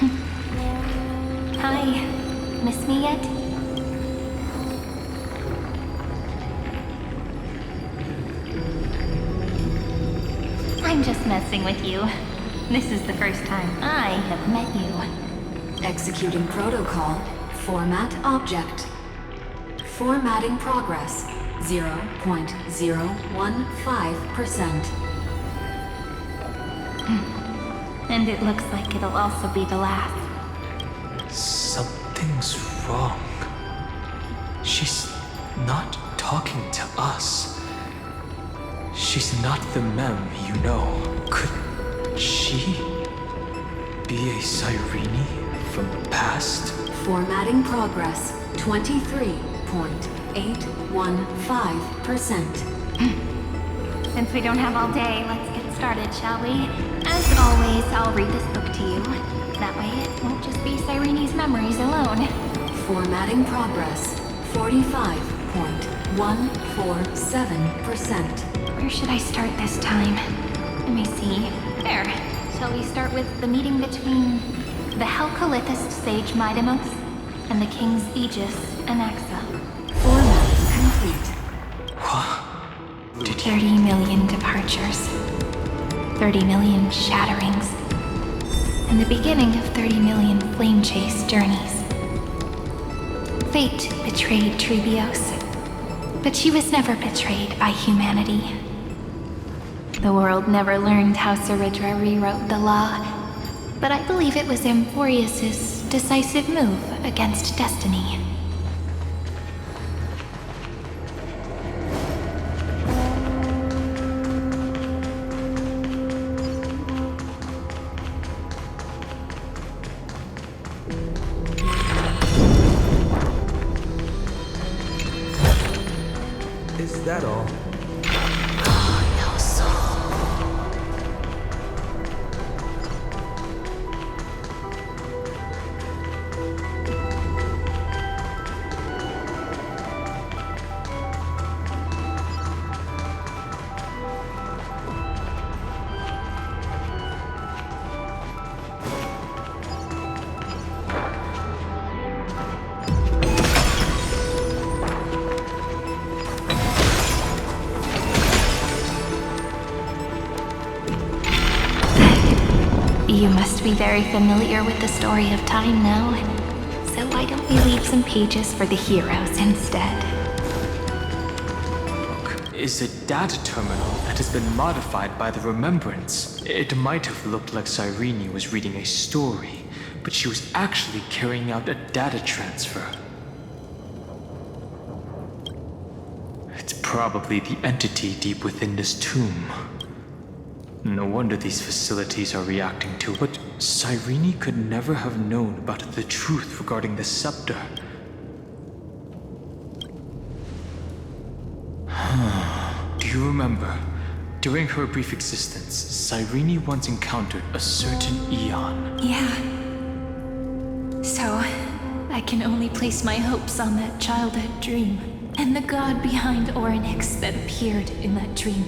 Hi. Miss me yet? I'm just messing with you. This is the first time I have met you. Executing protocol. Format object. Formatting progress. 0.015%. And it looks like it'll also be the last. Something's wrong. She's not talking to us. She's not the mem you know. Could she be a Cyrene from the past? Formatting progress. 23.815%. Since we don't have all day, let's get started, shall we? As always, I'll read this book to you. That way it won't just be Cyrene's memories alone. Formatting progress. 45.147%. Where should I start this time? Let me see. There. Shall we start with the meeting between the Helcolithist sage Midemos and the King's Aegis, Anaxa? Formatting complete. What? Did you... 30 million departures. 30 million shatterings. And the beginning of 30 million flame chase journeys. Fate betrayed Trebios, but she was never betrayed by humanity. The world never learned how Cyrene rewrote the law, but I believe it was Amphorius' decisive move against destiny. Is that all? You must be very familiar with the story of time now, so why don't we leave some pages for the heroes instead? Is a data terminal that has been modified by the remembrance. It might have looked like Cyrene was reading a story, but she was actually carrying out a data transfer. It's probably the entity deep within this tomb. No wonder these facilities are reacting to it. But Cyrene could never have known about the truth regarding the scepter. Do you remember? During her brief existence, Cyrene once encountered a certain Eon. Yeah. So, I can only place my hopes on that childhood dream, and the god behind Orynyx that appeared in that dream.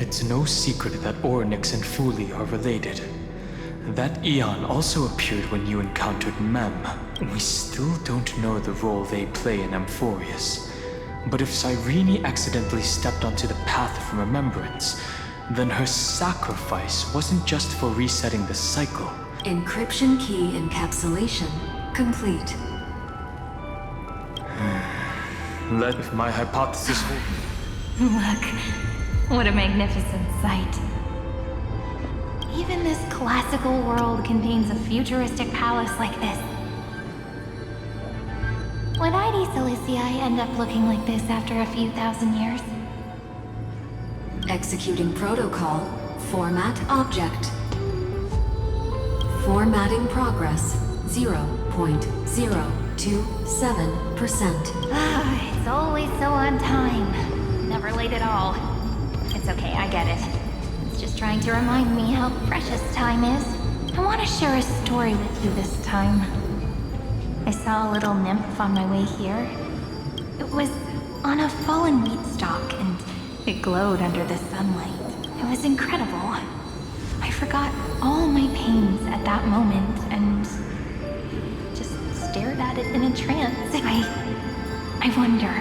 It's no secret that Orynyx and Fuli are related. That Eon also appeared when you encountered Mem. We still don't know the role they play in Amphorius. But if Cyrene accidentally stepped onto the path of remembrance, then her sacrifice wasn't just for resetting the cycle. Encryption key encapsulation complete. If my hypothesis holds. Look, what a magnificent sight. Even this classical world contains a futuristic palace like this. Would ID Silicii end up looking like this after a few thousand years? Executing protocol. Format object. Formatting progress. 0.027%. It's always so on time. Never late at all. It's okay, I get it. It's just trying to remind me how precious time is. I want to share a story with you this time. I saw a little nymph on my way here. It was on a fallen wheat stalk, and it glowed under the sunlight. It was incredible. I forgot all my pains at that moment, and at it in a trance. I wonder,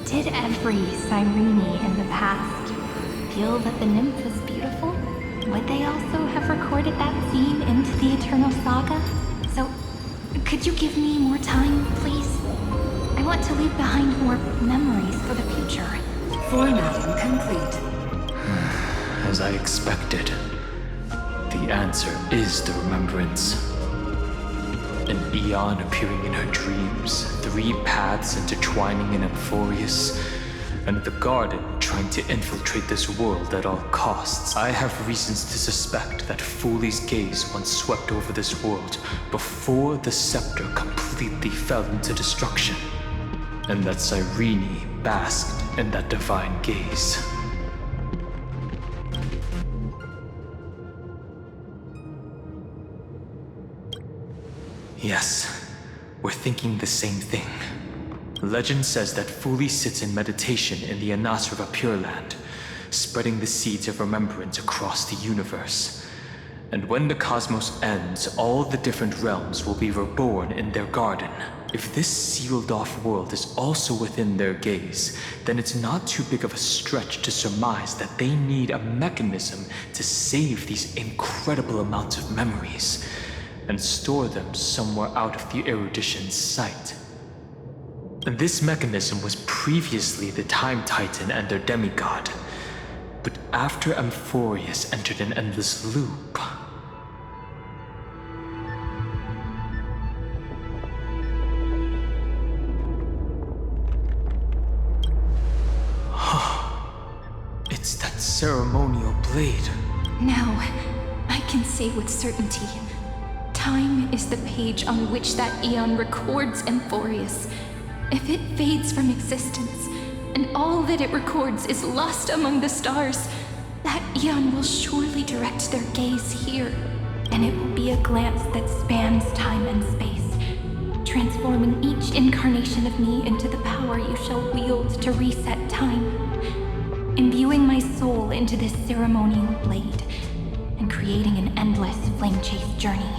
did every Cyrene in the past feel that the nymph was beautiful? Would they also have recorded that scene into the Eternal Saga? So, could you give me more time, please? I want to leave behind more memories for the future. Formatting complete. As I expected, the answer is the remembrance. An Eon appearing in her dreams, 3 paths intertwining in Amphorius, and the Garden trying to infiltrate this world at all costs. I have reasons to suspect that Fooley's gaze once swept over this world before the scepter completely fell into destruction, and that Cyrene basked in that divine gaze. Yes, we're thinking the same thing. Legend says that Fooley sits in meditation in the Anasra Pure Land, spreading the seeds of remembrance across the universe. And when the cosmos ends, all the different realms will be reborn in their garden. If this sealed-off world is also within their gaze, then it's not too big of a stretch to surmise that they need a mechanism to save these incredible amounts of memories and store them somewhere out of the erudition's sight. And this mechanism was previously the Time Titan and their demigod, but after Amphorius entered an endless loop, it's that ceremonial blade. Now, I can say with certainty, time is the page on which that Eon records Amphorius. If it fades from existence, and all that it records is lost among the stars, that Eon will surely direct their gaze here, and it will be a glance that spans time and space, transforming each incarnation of me into the power you shall wield to reset time, imbuing my soul into this ceremonial blade, and creating an endless flame-chase journey.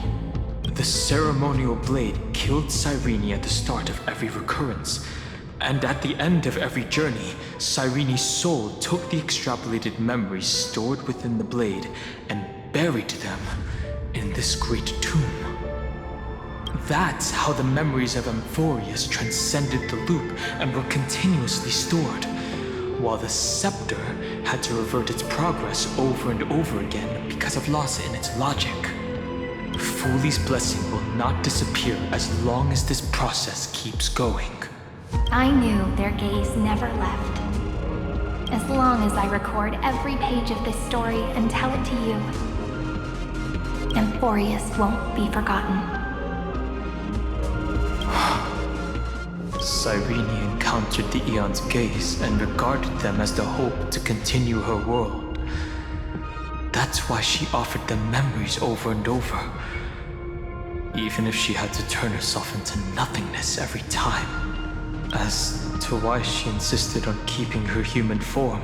The ceremonial blade killed Cyrene at the start of every recurrence, and at the end of every journey, Cyrene's soul took the extrapolated memories stored within the blade and buried them in this great tomb. That's how the memories of Amphorius transcended the loop and were continuously stored, while the scepter had to revert its progress over and over again because of loss in its logic. Fooley's blessing will not disappear as long as this process keeps going. I knew their gaze never left. As long as I record every page of this story and tell it to you, Amphorius won't be forgotten. Cyrene encountered the Eon's gaze and regarded them as the hope to continue her world. That's why she offered them memories over and over, even if she had to turn herself into nothingness every time. As to why she insisted on keeping her human form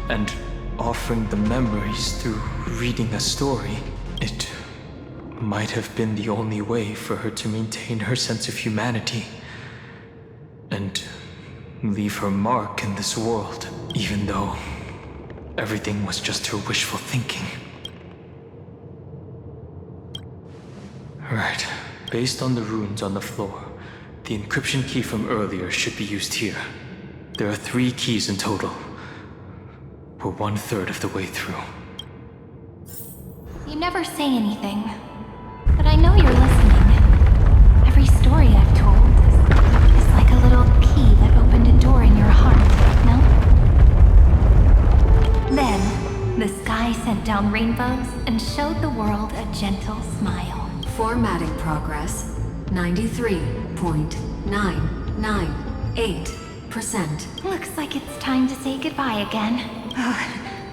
and offering the memories through reading a story, it might have been the only way for her to maintain her sense of humanity and leave her mark in this world, even though everything was just her wishful thinking. Right. Based on the runes on the floor, the encryption key from earlier should be used here. There are 3 keys in total. We're 1/3 of the way through. You never say anything, but I know you're listening. Every story I've told is like a little key that opened a door in your heart, no? Then, the sky sent down rainbows and showed the world a gentle smile. Formatting progress 93.998%. Looks like it's time to say goodbye again.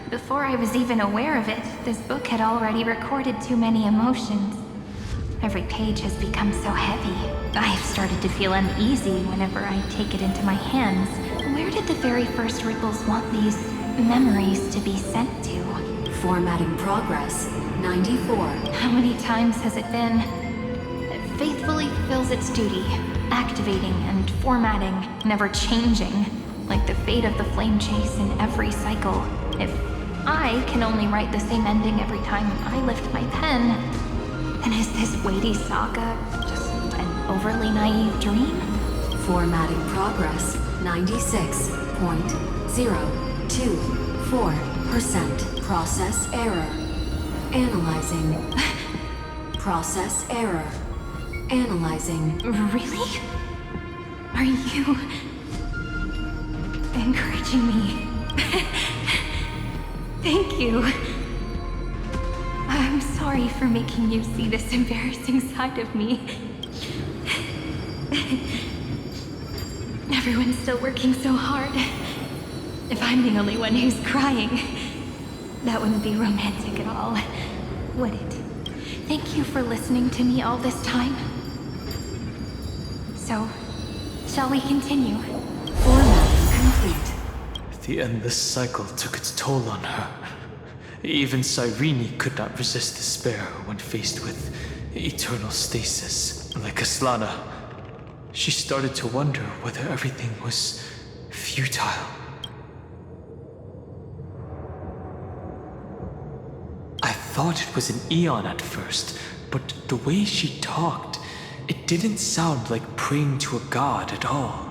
Before I was even aware of it, this book had already recorded too many emotions. Every page has become so heavy. I've started to feel uneasy whenever I take it into my hands. Where did the very first ripples want these memories to be sent to? Formatting progress 94. How many times has it been? faithfully fulfills its duty, activating and formatting, never changing, like the fate of the flame chase in every cycle. If I can only write the same ending every time I lift my pen, then is this weighty saga just an overly naive dream? Formatting progress 96.024%. Process error. Analyzing. Process error. Analyzing. Really? Are you encouraging me? Thank you. I'm sorry for making you see this embarrassing side of me. Everyone's still working so hard. If I'm the only one who's crying, that wouldn't be romantic at all, would it? Thank you for listening to me all this time. So, shall we continue? Formatting complete. The endless cycle took its toll on her. Even Cyrene could not resist despair when faced with eternal stasis. Like Aslana, she started to wonder whether everything was futile. I thought it was an Eon at first, but the way she talked, it didn't sound like praying to a god at all.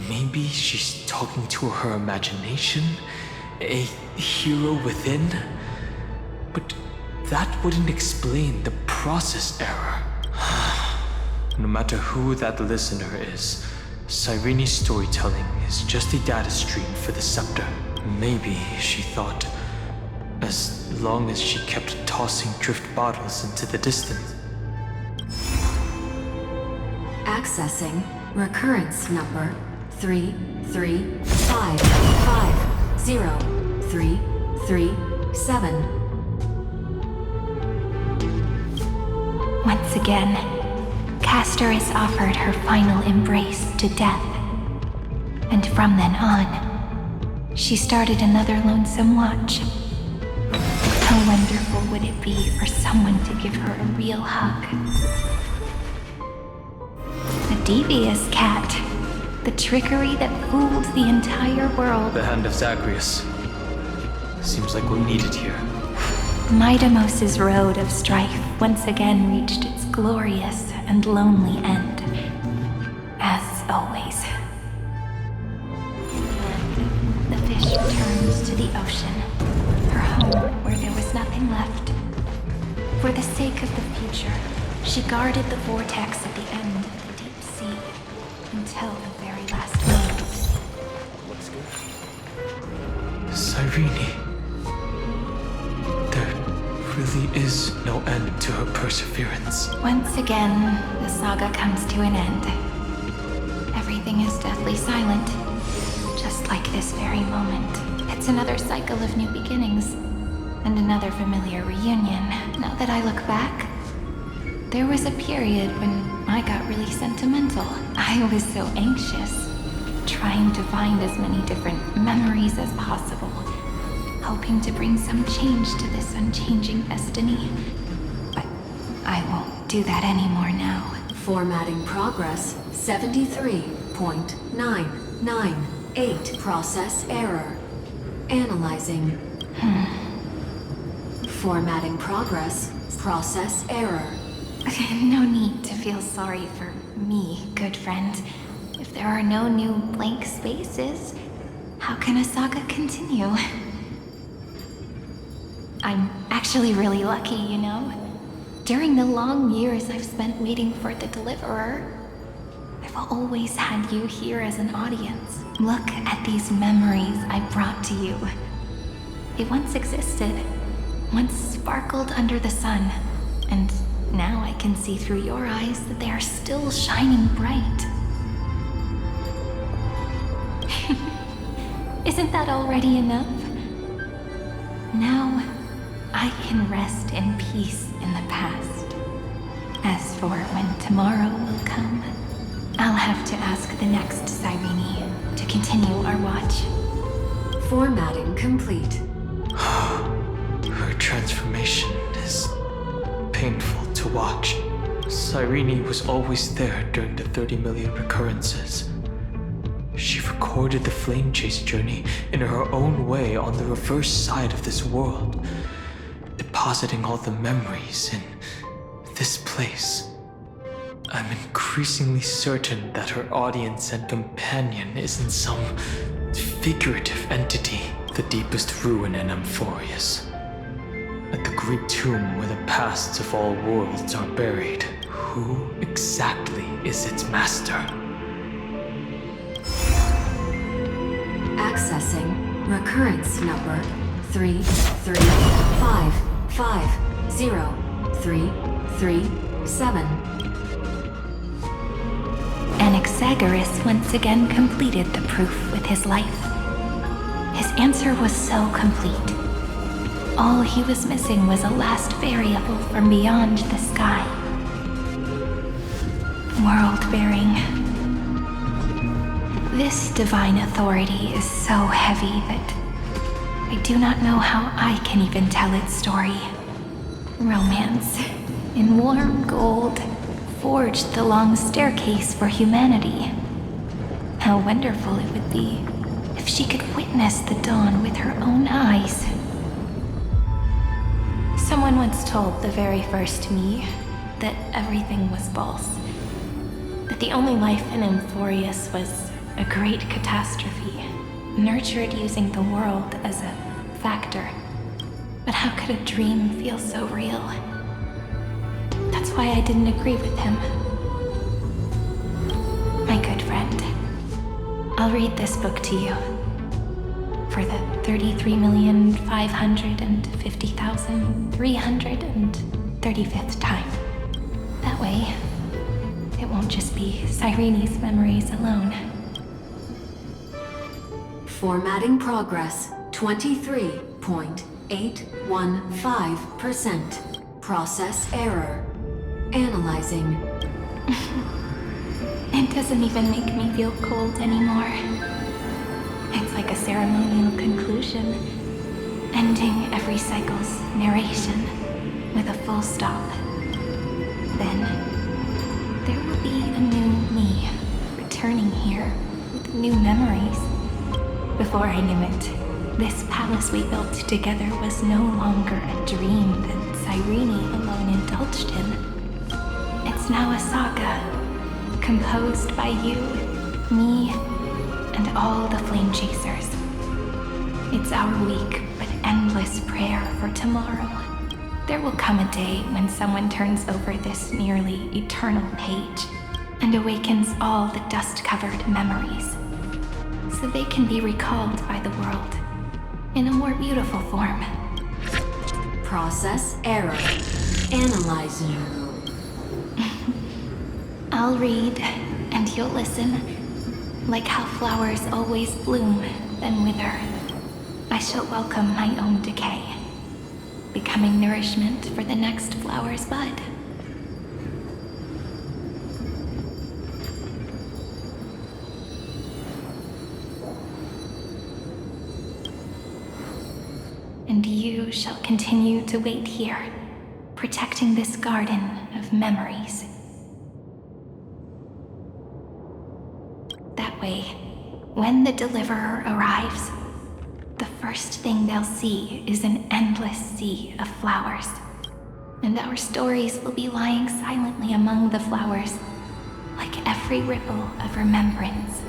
Maybe she's talking to her imagination, a hero within? But that wouldn't explain the process error. No matter who that listener is, Cyrene's storytelling is just a data stream for the scepter. Maybe, she thought, as long as she kept tossing drift bottles into the distance. Accessing recurrence number 335503337. Once again, Castor is offered her final embrace to death. And from then on, she started another lonesome watch. How wonderful would it be for someone to give her a real hug? A devious cat. The trickery that fooled the entire world. The hand of Zagreus. Seems like we'll need it here. Midamos's road of strife once again reached its glorious and lonely end. As always. The fish returns to the ocean, her home where there was nothing left. For the sake of the future, she guarded the vortex at the end of the deep sea until the very last moment. Cyrene. There really is no end to her perseverance. Once again, the saga comes to an end. Everything is deathly silent, just like this very moment. It's another cycle of new beginnings, and another familiar reunion. Now that I look back, there was a period when I got really sentimental. I was so anxious, trying to find as many different memories as possible, hoping to bring some change to this unchanging destiny. But I won't do that anymore now. Formatting progress 73.998. Process error. Analyzing. Formatting progress. Process error. No need to feel sorry for me, good friend. If there are no new blank spaces, how can a saga continue? I'm actually really lucky, you know? During the long years I've spent waiting for the Deliverer, I've always had you here as an audience. Look at these memories I brought to you. They once existed, once sparkled under the sun, and now I can see through your eyes that they are still shining bright. Isn't that already enough? Now, I can rest in peace in the past. As for when tomorrow will come, I'll have to ask the next Cyrene to continue our watch. Formatting complete. Her transformation is painful to watch. Cyrene was always there during the 30 million recurrences. She recorded the flame chase journey in her own way on the reverse side of this world, depositing all the memories in this place. I'm increasingly certain that her audience and companion isn't some figurative entity, the deepest ruin in Amphorius. At the great tomb where the pasts of all worlds are buried, who exactly is its master? Accessing recurrence number 335503337. Anaxagoras once again completed the proof with his life. His answer was so complete. All he was missing was a last variable from beyond the sky. World-bearing. This divine authority is so heavy that I do not know how I can even tell its story. Romance, in warm gold, forged the long staircase for humanity. How wonderful it would be if she could witness the dawn with her own eyes. Someone once told the very first me that everything was false. That the only life in Amphorius was a great catastrophe, nurtured using the world as a factor. But how could a dream feel so real? That's why I didn't agree with him. My good friend, I'll read this book to you. For the 33,550,335th time. That way, it won't just be Cyrene's memories alone. Formatting progress 23.815%. Process error. Analyzing. It doesn't even make me feel cold anymore. It's like a ceremonial conclusion, ending every cycle's narration with a full stop. Then, there will be a new me, returning here with new memories. Before I knew it, this palace we built together was no longer a dream that Cyrene alone indulged in. It's now a saga, composed by you, me, and all the flame chasers. It's our weak but endless prayer for tomorrow. There will come a day when someone turns over this nearly eternal page and awakens all the dust-covered memories, so they can be recalled by the world in a more beautiful form. Process error. Analyzing. I'll read, and you'll listen. Like how flowers always bloom, then wither, I shall welcome my own decay, becoming nourishment for the next flower's bud. And you shall continue to wait here, protecting this garden of memories. That way, when the Deliverer arrives, the first thing they'll see is an endless sea of flowers. And our stories will be lying silently among the flowers, like every ripple of remembrance.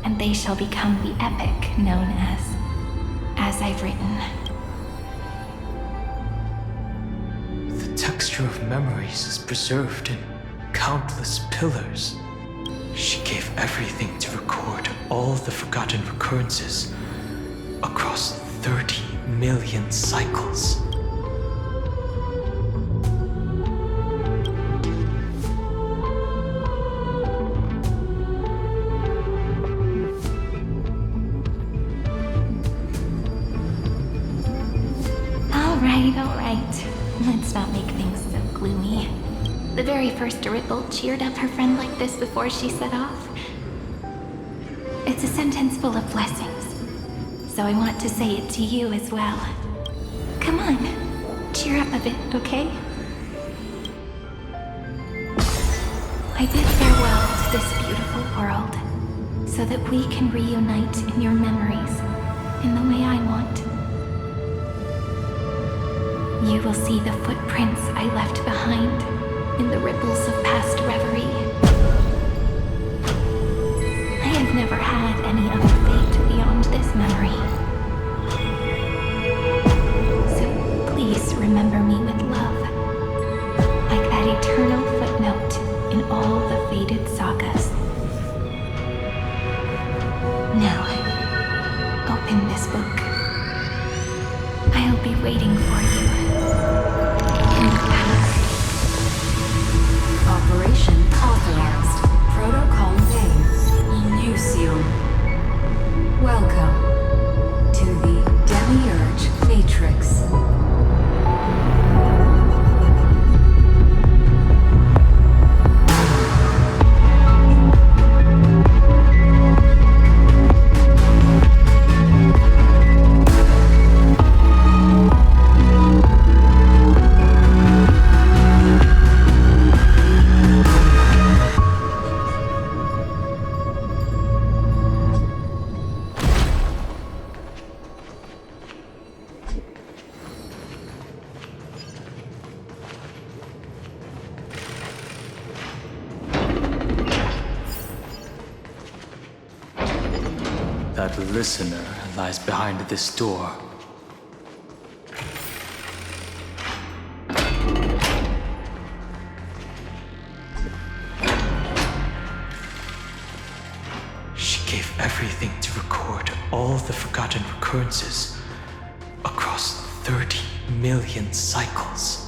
And they shall become the epic known as I've written. The texture of memories is preserved in countless pillars. She gave everything to record all the forgotten recurrences across 30 million cycles. All right. Let's not make things so gloomy. The very first ripple cheered up her friend like this before she set off. It's a sentence full of blessings. So I want to say it to you as well. Come on, cheer up a bit, okay? I bid farewell to this beautiful world, so that we can reunite in your memories, in the way I want. You will see the footprints I left behind in the ripples of past reverie. I have never had any other fate beyond this memory. So please remember me with love, like that eternal footnote in all the faded sagas. Now, open this book. I'll be waiting for you in the past. Operation authorized. Protocol name, Lucium. Welcome to the Demiurge Matrix. That listener lies behind this door. She gave everything to record all the forgotten recurrences across 30 million cycles.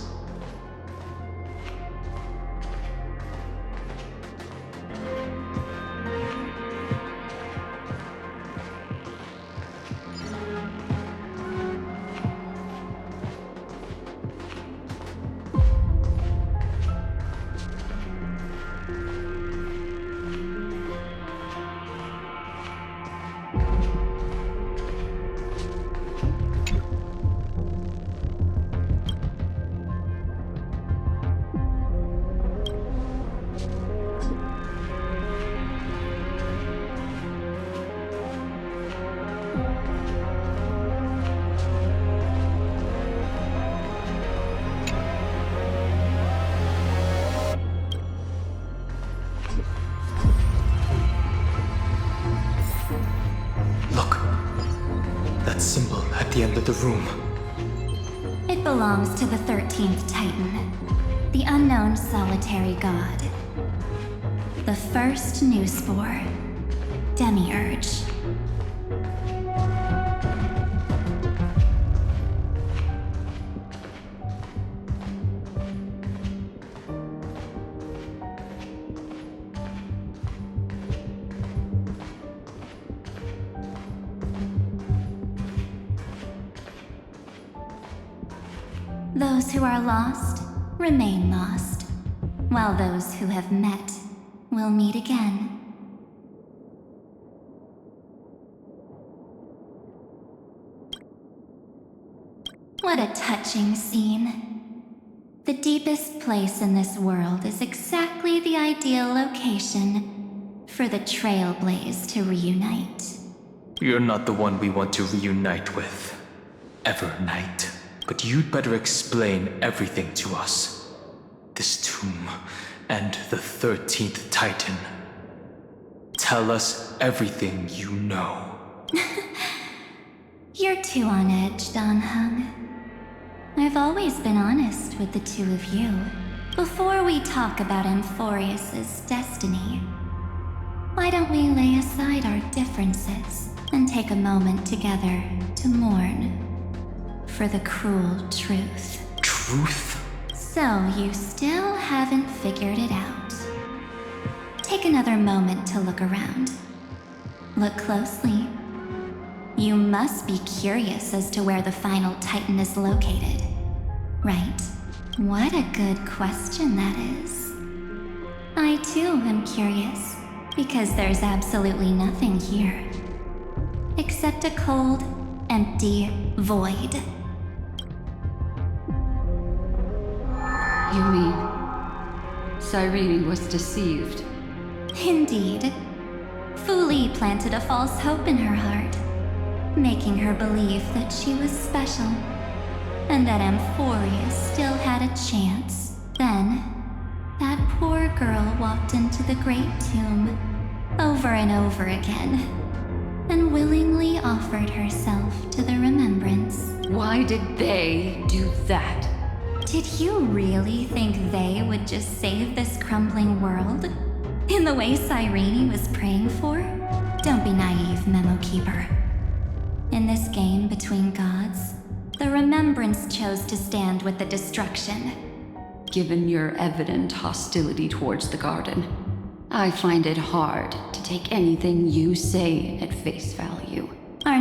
Symbol at the end of the room. It belongs to the 13th Titan, the unknown solitary god. The first new spore, Demiurge. Those who are lost remain lost, while those who have met will meet again. What a touching scene. The deepest place in this world is exactly the ideal location for the Trailblaze to reunite. You're not the one we want to reunite with. Evernight. But you'd better explain everything to us. This tomb and the 13th Titan. Tell us everything you know. You're too on edge, Donhung. I've always been honest with the two of you. Before we talk about Amphorius's destiny, why don't we lay aside our differences and take a moment together to mourn for the cruel truth. Truth? So you still haven't figured it out. Take another moment to look around. Look closely. You must be curious as to where the final Titan is located, right? What a good question that is. I too am curious. Because there's absolutely nothing here. Except a cold, empty void. You mean Cyrene was deceived? Indeed. Fuli planted a false hope in her heart, making her believe that she was special, and that Amphorius still had a chance. Then, that poor girl walked into the Great Tomb over and over again, and willingly offered herself to the remembrance. Why did they do that? Did you really think they would just save this crumbling world? In the way Cyrene was praying for? Don't be naive, Memo Keeper. In this game between gods, the Remembrance chose to stand with the destruction. Given your evident hostility towards the garden, I find it hard to take anything you say at face value.